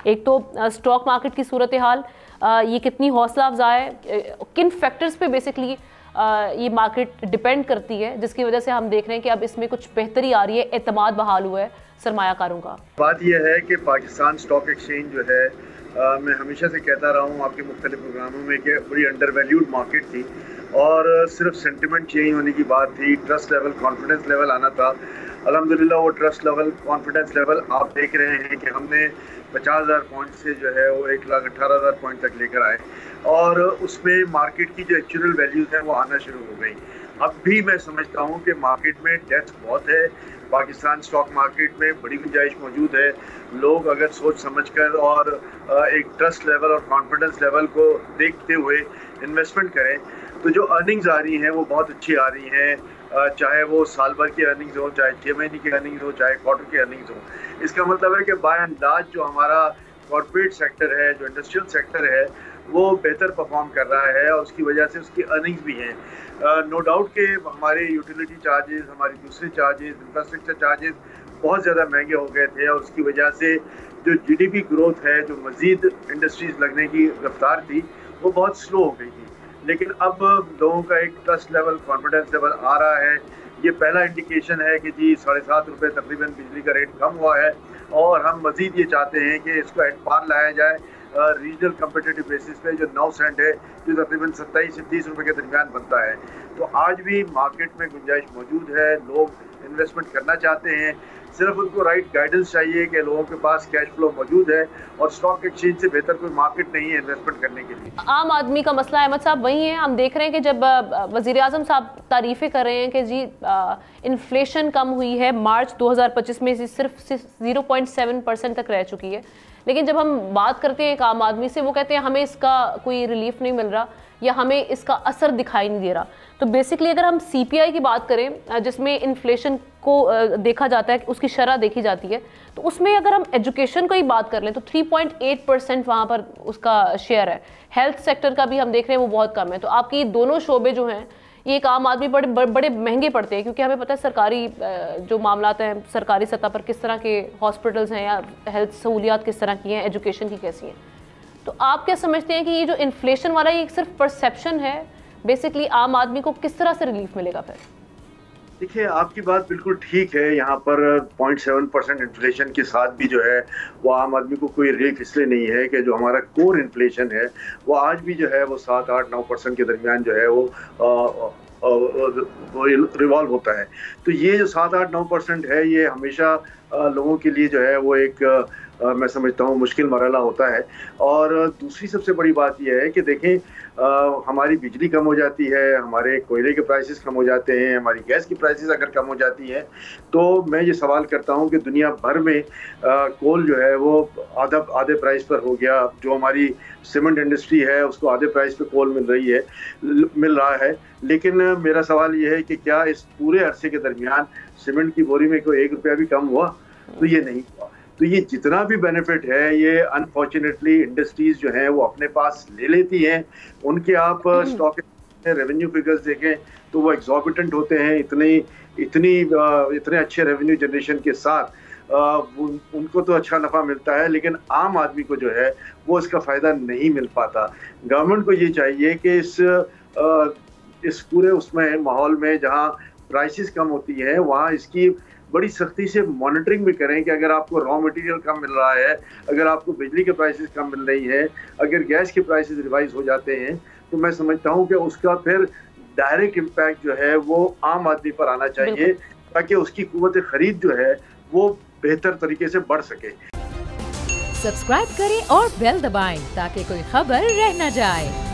एक तो stock market की सूरत हाल, ये कितनी हौसला अफजा है, किन फैक्टर्स पे बेसिकली ये मार्केट डिपेंड करती है, जिसकी वजह से हम देख रहे हैं कि अब इसमें कुछ बेहतरी आ रही है, एतमाद बहाल हुआ है सरमायाकारों का। बात यह है कि पाकिस्तान स्टॉक एक्सचेंज जो है, मैं हमेशा से कहता रहा हूँ आपके मुख्तलिफ प्रोग्रामों में कि बड़ी अंडर वैल्यूड मार्केट थी और सिर्फ सेंटिमेंट चेंज होने की बात थी, ट्रस्ट लेवल, कॉन्फिडेंस लेवल आना था। अल्हम्दुलिल्लाह वो ट्रस्ट लेवल, कॉन्फिडेंस लेवल आप देख रहे हैं कि हमने 50,000 पॉइंट से जो है वो 1,18,000 पॉइंट तक लेकर आए और उसमें मार्केट की जो एक्चुअल वैल्यूज़ हैं वो आना शुरू हो गई। अब भी मैं समझता हूँ कि मार्केट में डेप्थ बहुत है, पाकिस्तान स्टॉक मार्केट में बड़ी गुंजाइश मौजूद है। लोग अगर सोच समझकर और एक ट्रस्ट लेवल और कॉन्फिडेंस लेवल को देखते हुए इन्वेस्टमेंट करें तो जो अर्निंग्स आ रही हैं वो बहुत अच्छी आ रही हैं, चाहे वो साल भर की अर्निंग्स हो, चाहे 6 महीने की अर्निंग्स हो, चाहे क्वार्टर की अर्निंग्स हो। इसका मतलब है कि बाय एंड लार्ज जो हमारा कॉर्पोरेट सेक्टर है, जो इंडस्ट्रियल सेक्टर है, वो बेहतर परफॉर्म कर रहा है और उसकी वजह से उसकी अर्निंग्स भी हैं। नो डाउट कि हमारे यूटिलिटी चार्जेस, हमारे दूसरे चार्जेस, इंफ्रास्ट्रक्चर चार्जेस बहुत ज़्यादा महंगे हो गए थे और उसकी वजह से जो जीडीपी ग्रोथ है, जो मज़ीद इंडस्ट्रीज़ लगने की रफ्तार थी, वो बहुत स्लो हो गई थी। लेकिन अब लोगों का एक ट्रस्ट लेवल, कॉन्फिडेंस लेवल आ रहा है। ये पहला इंडिकेशन है कि जी 7.5 रुपये तकरीबन बिजली का रेट कम हुआ है और हम मज़ीद ये चाहते हैं कि इसको एट पार लाया जाए रीजनल कम्पिटिटिव बेसिस पे, जो 9 सेंट है, जो तकरीबन 27 से 30 रुपये के दरमियान बनता है। तो आज भी मार्केट में गुंजाइश मौजूद है, लोग इन्वेस्टमेंट करना चाहते हैं, सिर्फ उनको राइट गाइडेंस चाहिए कि लोगों के पास कैश फ्लो मौजूद है और स्टॉक एक्सचेंज से बेहतर कोई मार्केट नहीं है इन्वेस्टमेंट करने के लिए। आम आदमी का मसला अहमद साहब वही है। हम देख रहे हैं कि जब वज़ीर आज़म साहब तारीफ़ें कर रहे हैं कि जी इन्फ्लेशन कम हुई है, मार्च 2025 में सिर्फ 0.7% तक रह चुकी है, लेकिन जब हम बात करते हैं एक आम आदमी से, वो कहते हैं हमें इसका कोई रिलीफ नहीं मिल रहा या हमें इसका असर दिखाई नहीं दे रहा। तो बेसिकली अगर हम सीपीआई की बात करें, जिसमें इन्फ्लेशन को देखा जाता है, उसकी शरह देखी जाती है, तो उसमें अगर हम एजुकेशन की बात कर लें तो 3.8% वहाँ पर उसका शेयर है। हेल्थ सेक्टर का भी हम देख रहे हैं वो बहुत कम है। तो आपकी दोनों शोबे जो हैं ये एक आम आदमी बड़े महंगे पड़ते हैं, क्योंकि हमें पता है सरकारी जो मामलात हैं सरकारी सतह पर किस तरह के हॉस्पिटल्स हैं या हेल्थ सहूलियात किस तरह की हैं, एजुकेशन की कैसी हैं। तो आप क्या समझते हैं कि ये जो इन्फ्लेशन वाला ये सिर्फ परसेप्शन है, बेसिकली आम आदमी को किस तरह से रिलीफ मिलेगा फिर? देखिए, आपकी बात बिल्कुल ठीक है। यहाँ पर 0.7% इन्फ्लेशन के साथ भी जो है वो आम आदमी को कोई रिलीफ इसलिए नहीं है कि जो हमारा कोर इन्फ्लेशन है वो आज भी जो है वो 7-8-9% के दरमियान जो है वो रिवॉल्व होता है। तो ये जो 7-8-9% है ये हमेशा लोगों के लिए जो है वो एक मैं समझता हूँ मुश्किल मरहला होता है। और दूसरी सबसे बड़ी बात यह है कि देखें, हमारी बिजली कम हो जाती है, हमारे कोयले के प्राइसेस कम हो जाते हैं, हमारी गैस की प्राइसेस अगर कम हो जाती हैं, तो मैं ये सवाल करता हूँ कि दुनिया भर में कोल जो है वो आधे प्राइस पर हो गया। जो हमारी सीमेंट इंडस्ट्री है उसको आधे प्राइस पे कोल मिल रहा है। लेकिन मेरा सवाल ये है कि क्या इस पूरे अरसे के दरमियान सीमेंट की बोरी में कोई 1 रुपया भी कम हुआ? तो ये नहीं हुआ। तो ये जितना भी बेनिफिट है ये अनफॉर्चुनेटली इंडस्ट्रीज जो हैं वो अपने पास ले लेती हैं। उनके आप स्टॉक रेवेन्यू फिगर्स देखें तो वो एग्जॉर्बिटेंट होते हैं। इतने अच्छे रेवेन्यू जनरेशन के साथ उनको तो अच्छा नफ़ा मिलता है, लेकिन आम आदमी को जो है वो इसका फ़ायदा नहीं मिल पाता। गवर्नमेंट को ये चाहिए कि इस पूरे उसमें माहौल में जहाँ प्राइसेस कम होती हैं वहाँ इसकी बड़ी सख्ती से मॉनिटरिंग भी करें कि अगर आपको रॉ मटेरियल कम मिल रहा है, अगर आपको बिजली के प्राइसेस कम मिल रही है, अगर गैस के प्राइसेस रिवाइज हो जाते हैं, तो मैं समझता हूँ कि उसका फिर डायरेक्ट इम्पैक्ट जो है वो आम आदमी पर आना चाहिए, ताकि उसकी कुव्वत खरीद जो है वो बेहतर तरीके से बढ़ सके। सब्सक्राइब करें और बेल दबाएं ताकि कोई खबर रह न जाए।